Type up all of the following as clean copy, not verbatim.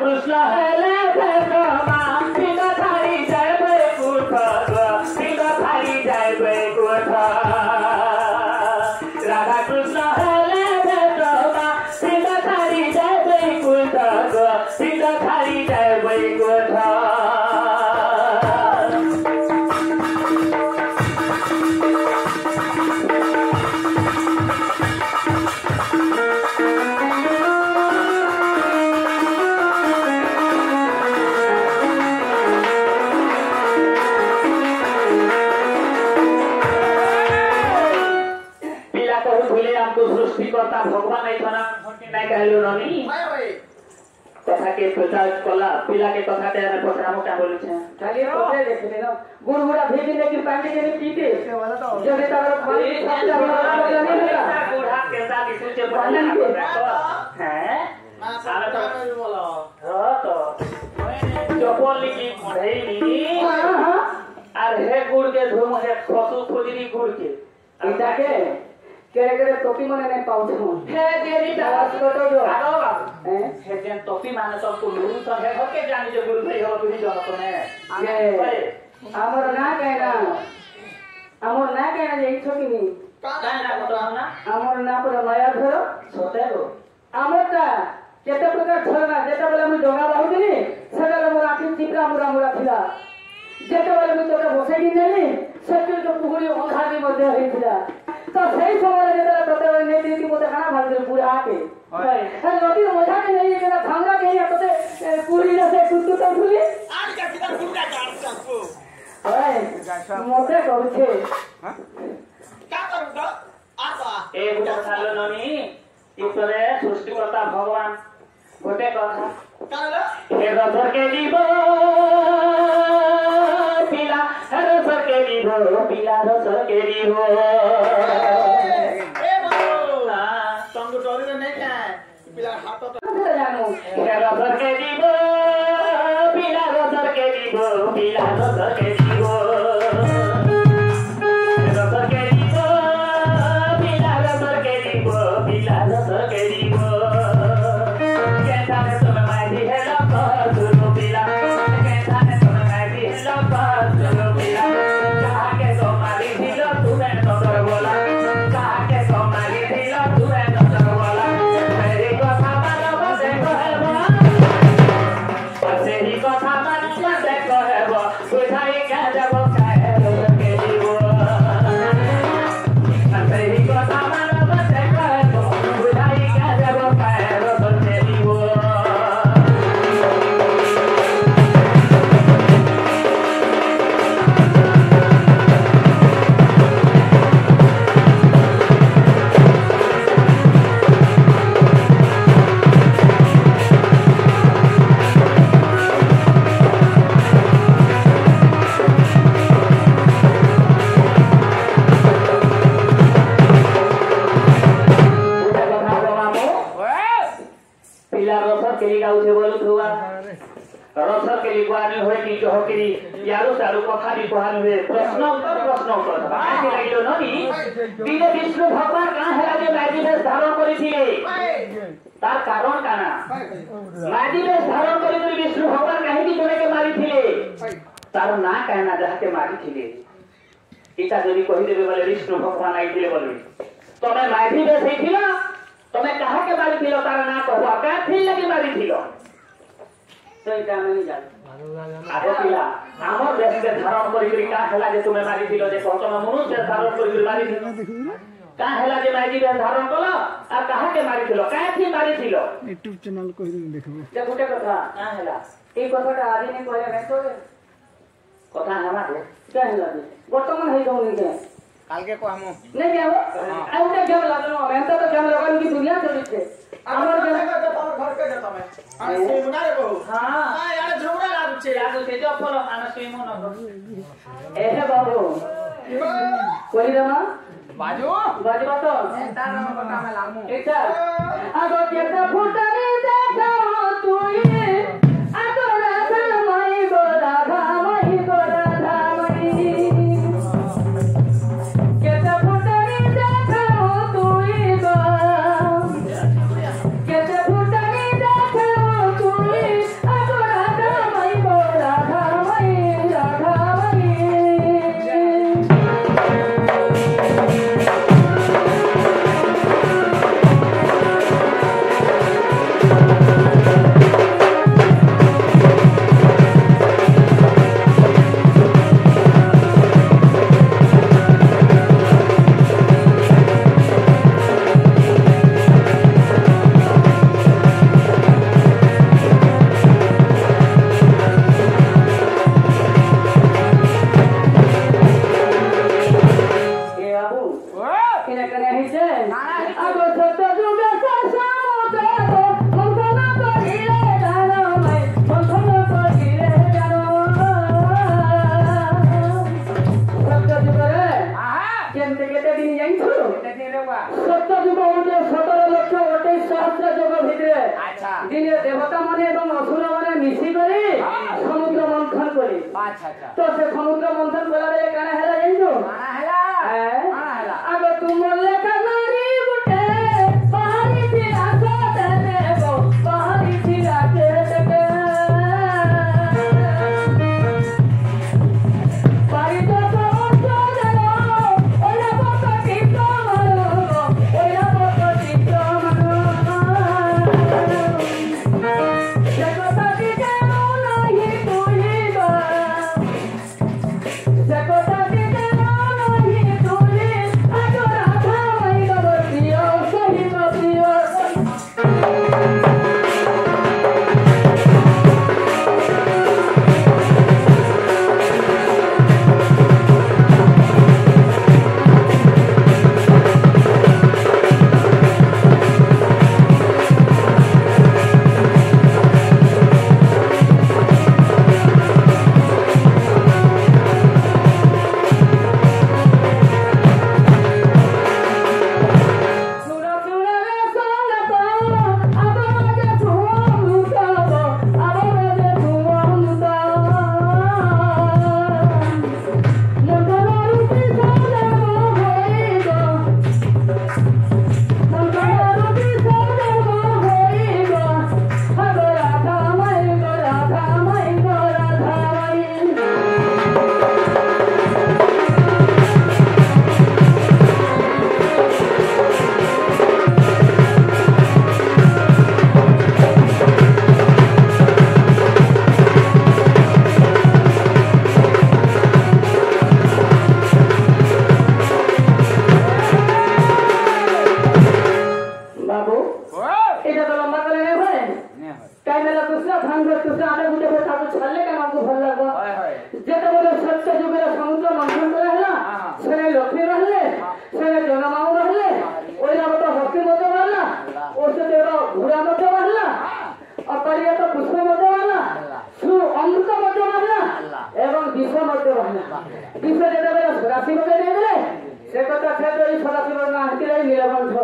कृष्ण हेले भेटमा सिंह थारी जय बैकुण्ठ सिंह थारी जय बैकुण्ठ राधा कृष्ण हेले भेटमा सिंह थारी जय बैकुण्ठ सिंह थारी जय बैकुण्ठ सृष्टिकर्ता भगवान नहीं कहलु ननी कथा के प्रचार कला पिला के कथा ते पछरामो का बोलु छ खाली पछरे देखले न गुड़गुड़ा भेजी लेकिन पानी के पीते जने तार पानी सबसे बड़ा नहीं होगा गुड़ा के साथ सूचे पानी हैं सारा तो बोलो हां तो चपोल लिखी पढ़ेली अरे हे गुड़ के धूम है खसु खुजरी गुड़ के इता के केरे टोपी मने नहीं पाउ छ हे देरी दास कतो जो आरो हैं हे जेन टोपी माने सब को गुरु सब है होके जानि जो गुरु भाई हो तुही जन तने ये हमर ना कहना जे छोकी नी काय ना कतो ना हमर ना पर माया घर सोते गो हमरटा केते प्रकार छोरना जेता बेला मु डोगा बाहुदिनी सगला मोर आखि चिपरा मुरा मुरा थिला जेता बेला मु तोरा बसे गिनेली सच्चो जो पुगुली अंधारी मध्ये हेतिला तो सही समय जेता प्रते ने रीति मते खाना भाल दे पूरा आके है नदी मजा के नहीं केना भांगा के या तते पूरी न से टुटु तो खुली आज का किधर फुटा काट सबको ओए मते कहू छे हां का करू तो आबा ए गुटा खालो ननी ईश्वरे सृष्टिकर्ता भगवान गोटे कथा कालो हे रथर के जीव पिला रथर के जीव पिला रथर के जीव रसर के लिखवानी होय कि जो होकरी यारो सारो कथा भी कहन हुए प्रश्न उत्तर बाकी लागिलो ननी बिना विष्णु भगवान कहां हेला जे माजी वेश धारण करिथिले तार कारण काना माजी वेश धारण करिथिले विष्णु भगवान काहे कि जोने के मारिथिले तार ना कहना जहा के मारिथिले इता जदी कहि देबे बोले विष्णु भगवान आइथिले बोलबी तमे माजी वेश हेथिलो तमे कहा के मारिथिलो तार ना कहवा का थी लगी मारिथिलो तो इटा नहीं जान आगे पिला हमर देश के धारण करी का हेला जे तुमे मारी दिलो जे तमे मनुष्य धारण करी मारी दिलो का हेला जे मारी दिलो धारण कलो आ कहा के मारी दिलो का थी मारी दिलो YouTube चैनल को देखबो जे गुटे कथा का हेला ए कथाटा आदि ने कहले मैं तो कथा हमा दे क्या हेला दे वर्तमान हे गौनी के काल के को हमो नहीं क्या हो आ उटे गेम लागलो मैं तो गेम लगन की दुनिया चली छे हमर घर के जता मैं से मुनारे बहु हां यार झगड़ा लागु छे जो फल आना सुई मन ए हे बाबू कोई रमा बाजू तो तार कथा में लामु एकटा आगो केता फुटनी देखो तुई आगो राधा मई गो राधा मई केता फुटनी देखो तुई गो केता फुटनी देखो तुई दिने देवता माने एवं असुर माने मिसी करे समुद्र मंथन करे। अच्छा अच्छा तो से समुद्र मंथन कला बेले काना हैला जाइजो काना हैला आगो तुम लेखा नारी गुटे पहाड़ी थी आसो तेरे गो पहाड़ी थी आके तके पारी तो तो जनो ओला पकटी तो मनो ओला पकटी तो मनो जगता की जनो नहीं तुईबा जगता की जनो नहीं तुई आजो राधा मई गबतियो सही गबतियो सुना सुना रे सोना तो अब मजे सुम तो अब मजे सुम तो मंगला रूपी सोना होइगो मंगला रूपी सोना होइगो हगो राधा मई गो राधा मई गो राधा मई बाबू এটা তো লম্বা করে নেই হয় তাই মেলা কুসরা ভাঙ্গ কুসরা আনে গুটে বসে তাকে ছাড়লে কেন আমাকে ভালো লাগবে যেটা বলে সত্য যুগের সমুদ্র মন্থন করে হলো সেখানে লক্ষ্মী রহলে সেখানে জনমাও রহলে ওই নামে তো হস্তি মধ্যে বাড়লা ওর সাথে ঘোড়া মধ্যে বাড়লা অপারিয়া তো পুষ্প মধ্যে বাড়লা সু অমৃত মধ্যে বাড়লা এবং বিষ মধ্যে বাড়লা বিষ যেটা বলে সদাশিবকে দিয়ে দিলে সে কথা খেতে এই সদাশিবর না হাতিলে নীলকণ্ঠ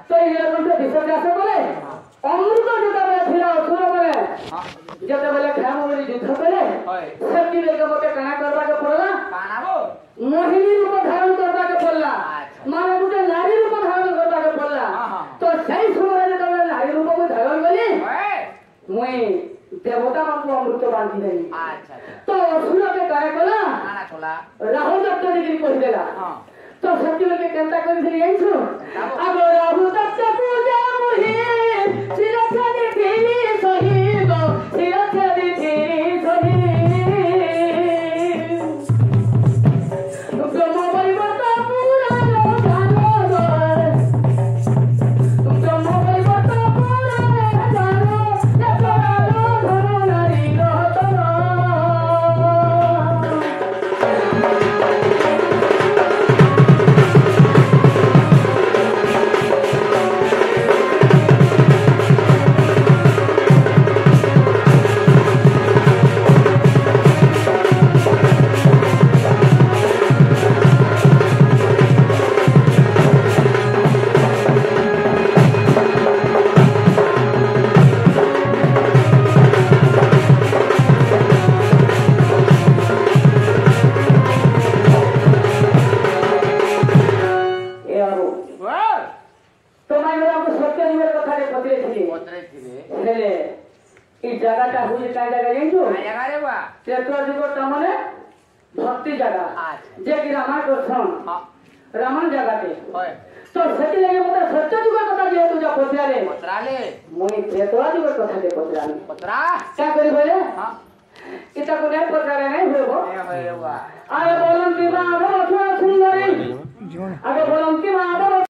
তো এই নীলকণ্ঠ বিষ চাষ করে অমৃত যেটা ছিল অসুর বলে যেତେବେଳେ ଖାମ ବୋଲି ଯୁଦ୍ଧ କଲେ ସେତିକି ମତେ କାଣା କରିବାକୁ ପଡିଲା ମୋହିନୀ ରୂପ ଧାରଣ କରିବାକୁ ପଡିଲା ମାନେ ଗୋଟେ ନାରୀ ରୂପ ଧାରଣ କରିବାକୁ ପଡିଲା ତ ସେଇ ସମୟରେ ଯେତେବେଳେ ନାରୀ ରୂପକୁ ଧାରଣ କଲି ମୁଇଁ ଦେବତା ମାନଙ୍କୁ ଅମୃତ ବାଣ୍ଟି ଦେଲି ତ ଅସୁରକେ କାଣା କଲା ରାହୁ ଦତ୍ତ ଦେଇକି କହିଦେଲା ତ ସେତିକି କେନ୍ତା କରିଥିଲି ଜାଣିଛୁ ଆଗ ରାହୁ ଦତ୍ତ ପୂଜା ମୁହି ଶିରଛାଦି ଥିଲି ସହିବ ଶିରଛାଦି ଥିଲି ସହି ବ୍ରହ୍ମ ବୈବର୍ତ ପୁରାଣ ଧାନ ବ୍ରହ୍ମ ବୈବର୍ତ ପୁରାଣ ଧାନ ଧନ ନାରୀ ରତନ জায়গাটা হচ্ছে কাই জায়গা জানছো তেতরা যুগর মানে ভক্তি জায়গা যে কি রামায়ণ দর্শন রামায়ণ জায়গাতে তো সেটি লাগে মতে সত্য যুগের কথা যেহেতু যা পচরালে মুই তেতরা যুগের কথা কে পচরানি কা করি বলে এটা কোনে পচরালে নাই হইব আরে বলন কি মা সুন্দরী আগে বলন কি মা